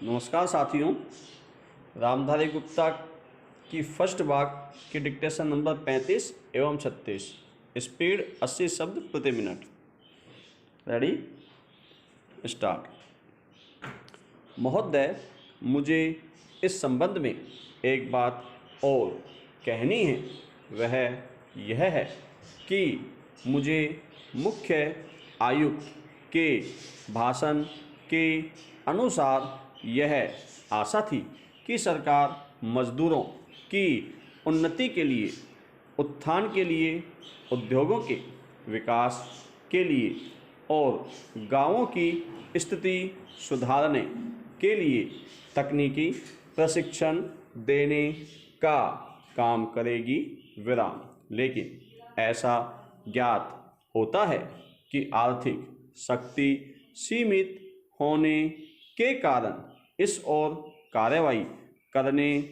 नमस्कार साथियों, रामधारी गुप्ता की फर्स्ट भाग की डिक्टेशन नंबर 35 एवं 36, स्पीड 80 शब्द प्रति मिनट। Ready, start. महोदय, मुझे इस संबंध में एक बात और कहनी है। वह यह है कि मुझे मुख्य आयुक्त के भाषण के अनुसार यह आशा थी कि सरकार मजदूरों की उन्नति के लिए, उत्थान के लिए, उद्योगों के विकास के लिए और गांवों की स्थिति सुधारने के लिए तकनीकी प्रशिक्षण देने का काम करेगी। विराम। लेकिन ऐसा ज्ञात होता है कि आर्थिक शक्ति सीमित होने के कारण इस ओर कार्रवाई करने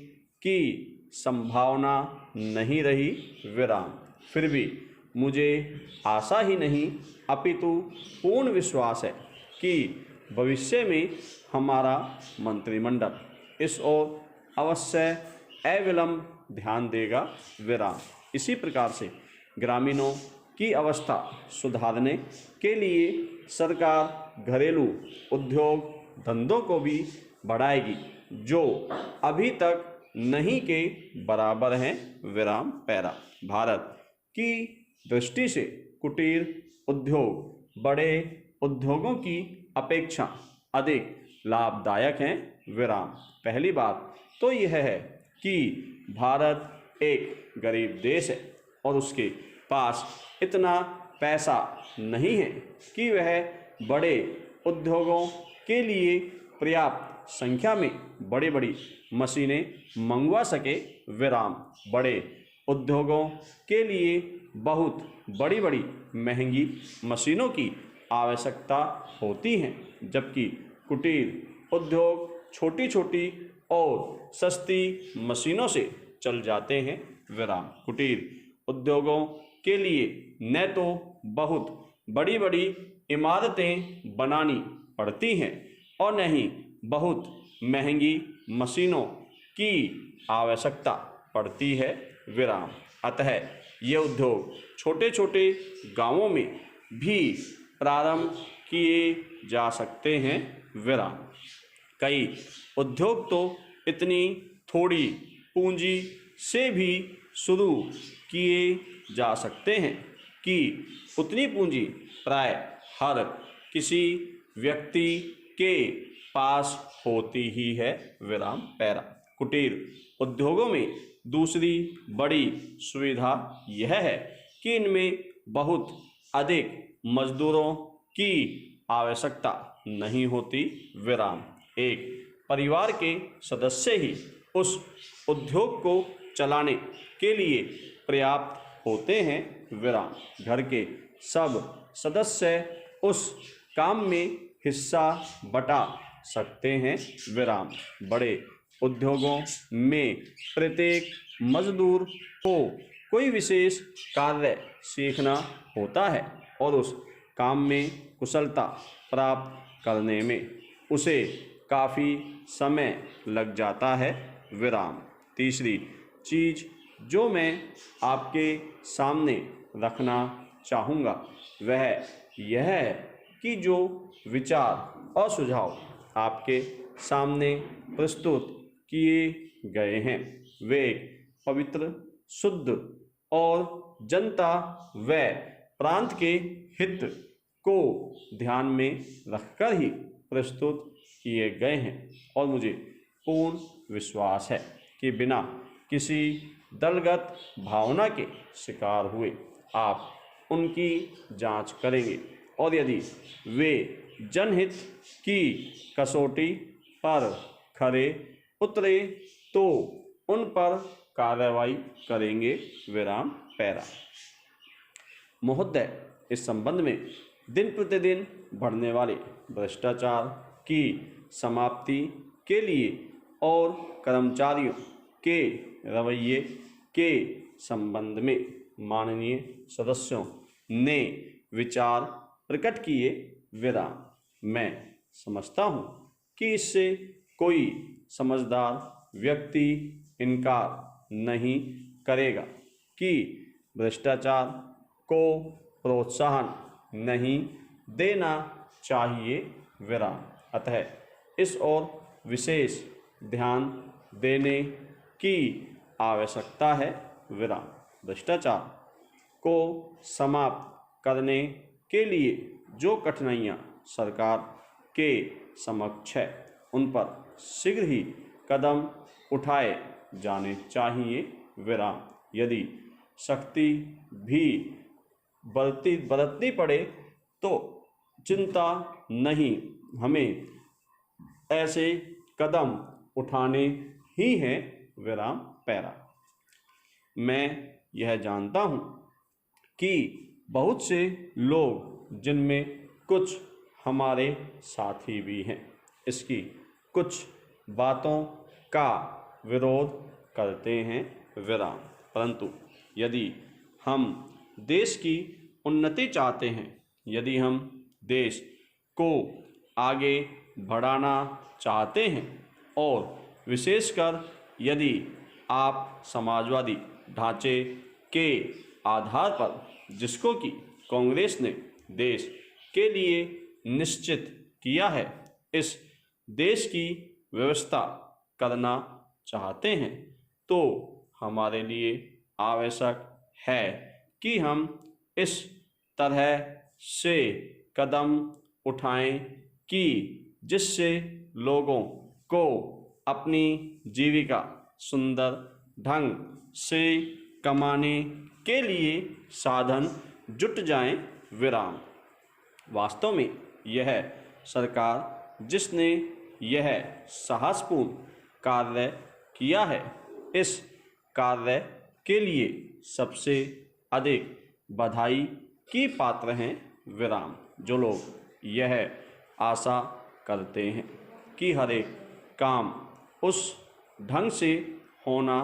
की संभावना नहीं रही। विराम। फिर भी मुझे आशा ही नहीं अपितु पूर्ण विश्वास है कि भविष्य में हमारा मंत्रिमंडल इस ओर अवश्य अविलंब ध्यान देगा। विराम। इसी प्रकार से ग्रामीणों की अवस्था सुधारने के लिए सरकार घरेलू उद्योग धंधों को भी बढ़ाएगी जो अभी तक नहीं के बराबर हैं। विराम। पैरा। भारत की दृष्टि से कुटीर उद्योग बड़े उद्योगों की अपेक्षा अधिक लाभदायक हैं। विराम। पहली बात तो यह है कि भारत एक गरीब देश है और उसके पास इतना पैसा नहीं है कि वह बड़े उद्योगों के लिए पर्याप्त संख्या में बड़ी बड़ी मशीनें मंगवा सके। विराम। बड़े उद्योगों के लिए बहुत बड़ी बड़ी महंगी मशीनों की आवश्यकता होती है, जबकि कुटीर उद्योग छोटी छोटी और सस्ती मशीनों से चल जाते हैं। विराम। कुटीर उद्योगों के लिए न तो बहुत बड़ी बड़ी इमारतें बनानी पड़ती हैं और न ही बहुत महंगी मशीनों की आवश्यकता पड़ती है। विराम। अतः ये उद्योग छोटे छोटे गांवों में भी प्रारंभ किए जा सकते हैं। विराम। कई उद्योग तो इतनी थोड़ी पूंजी से भी शुरू किए जा सकते हैं कि उतनी पूंजी प्राय हर किसी व्यक्ति के पास होती ही है। विराम। पैरा। कुटीर उद्योगों में दूसरी बड़ी सुविधा यह है कि इनमें बहुत अधिक मजदूरों की आवश्यकता नहीं होती। विराम। एक परिवार के सदस्य ही उस उद्योग को चलाने के लिए पर्याप्त होते हैं। विराम। घर के सब सदस्य उस काम में हिस्सा बटा सकते हैं। विराम। बड़े उद्योगों में प्रत्येक मजदूर को कोई विशेष कार्य सीखना होता है और उस काम में कुशलता प्राप्त करने में उसे काफ़ी समय लग जाता है। विराम। तीसरी चीज़ जो मैं आपके सामने रखना चाहूँगा वह यह है कि जो विचार और सुझाव आपके सामने प्रस्तुत किए गए हैं वे एक पवित्र, शुद्ध और जनता व प्रांत के हित को ध्यान में रखकर ही प्रस्तुत किए गए हैं और मुझे पूर्ण विश्वास है कि बिना किसी दलगत भावना के शिकार हुए आप उनकी जांच करेंगे और यदि वे जनहित की कसौटी पर खरे उतरे तो उन पर कार्रवाई करेंगे। विराम। पैरा। महोदय, इस संबंध में दिन प्रतिदिन बढ़ने वाले भ्रष्टाचार की समाप्ति के लिए और कर्मचारियों के रवैये के संबंध में माननीय सदस्यों ने विचार प्रकट किए। विराम। मैं समझता हूँ कि इससे कोई समझदार व्यक्ति इनकार नहीं करेगा कि भ्रष्टाचार को प्रोत्साहन नहीं देना चाहिए। विराम। अतः इस ओर विशेष ध्यान देने की आवश्यकता है। विराम। भ्रष्टाचार को समाप्त करने के लिए जो कठिनाइयाँ सरकार के समक्ष है, उन पर शीघ्र ही कदम उठाए जाने चाहिए। विराम। यदि सख्ती भी बरतनी पड़े तो चिंता नहीं, हमें ऐसे कदम उठाने ही हैं। विराम। पैरा। मैं यह जानता हूँ कि बहुत से लोग, जिनमें कुछ हमारे साथी भी हैं, इसकी कुछ बातों का विरोध करते हैं। विराम। परंतु यदि हम देश की उन्नति चाहते हैं, यदि हम देश को आगे बढ़ाना चाहते हैं और विशेषकर यदि आप समाजवादी ढांचे के आधार पर, जिसको कि कांग्रेस ने देश के लिए निश्चित किया है, इस देश की व्यवस्था करना चाहते हैं, तो हमारे लिए आवश्यक है कि हम इस तरह से कदम उठाएं कि जिससे लोगों को अपनी जीविका सुंदर ढंग से कमाने के लिए साधन जुट जाएं। विराम। वास्तव में यह सरकार, जिसने यह साहसपूर्ण कार्य किया है, इस कार्य के लिए सबसे अधिक बधाई की पात्र हैं। विराम। जो लोग यह आशा करते हैं कि हर एक काम उस ढंग से होना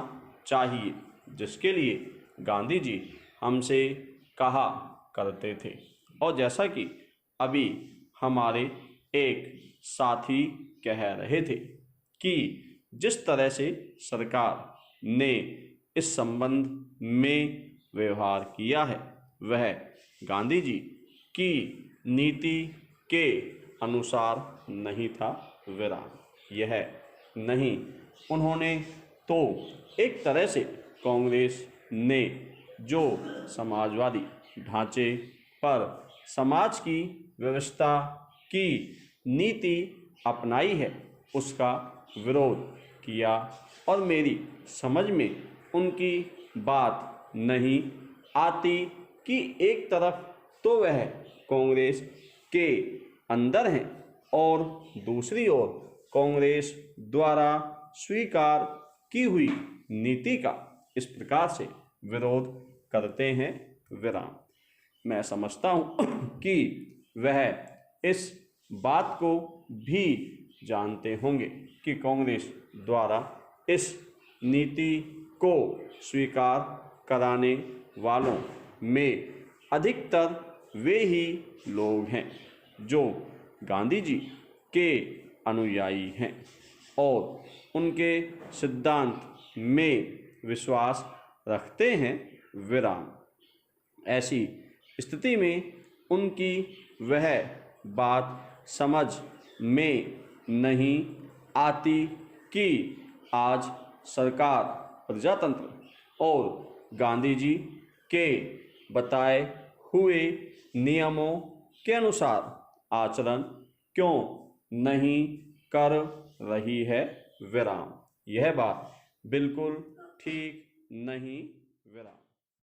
चाहिए जिसके लिए गांधी जी हमसे कहा करते थे, और जैसा कि अभी हमारे एक साथी कह रहे थे कि जिस तरह से सरकार ने इस संबंध में व्यवहार किया है, वह गांधी जी की नीति के अनुसार नहीं था। विराम। यह नहीं, उन्होंने तो एक तरह से कांग्रेस ने जो समाजवादी ढांचे पर समाज की व्यवस्था की नीति अपनाई है, उसका विरोध किया, और मेरी समझ में उनकी बात नहीं आती कि एक तरफ तो वह कांग्रेस के अंदर हैं और दूसरी ओर कांग्रेस द्वारा स्वीकार की हुई नीति का इस प्रकार से विरोध करते हैं। विराम। मैं समझता हूँ कि वह इस बात को भी जानते होंगे कि कांग्रेस द्वारा इस नीति को स्वीकार कराने वालों में अधिकतर वे ही लोग हैं जो गांधी जी के अनुयायी हैं और उनके सिद्धांत में विश्वास रखते हैं। विराम। ऐसी स्थिति में उनकी वह बात समझ में नहीं आती कि आज सरकार प्रजातंत्र और गांधी जी के बताए हुए नियमों के अनुसार आचरण क्यों नहीं कर रही है। विराम। यह बात बिल्कुल ठीक नहीं। विराम।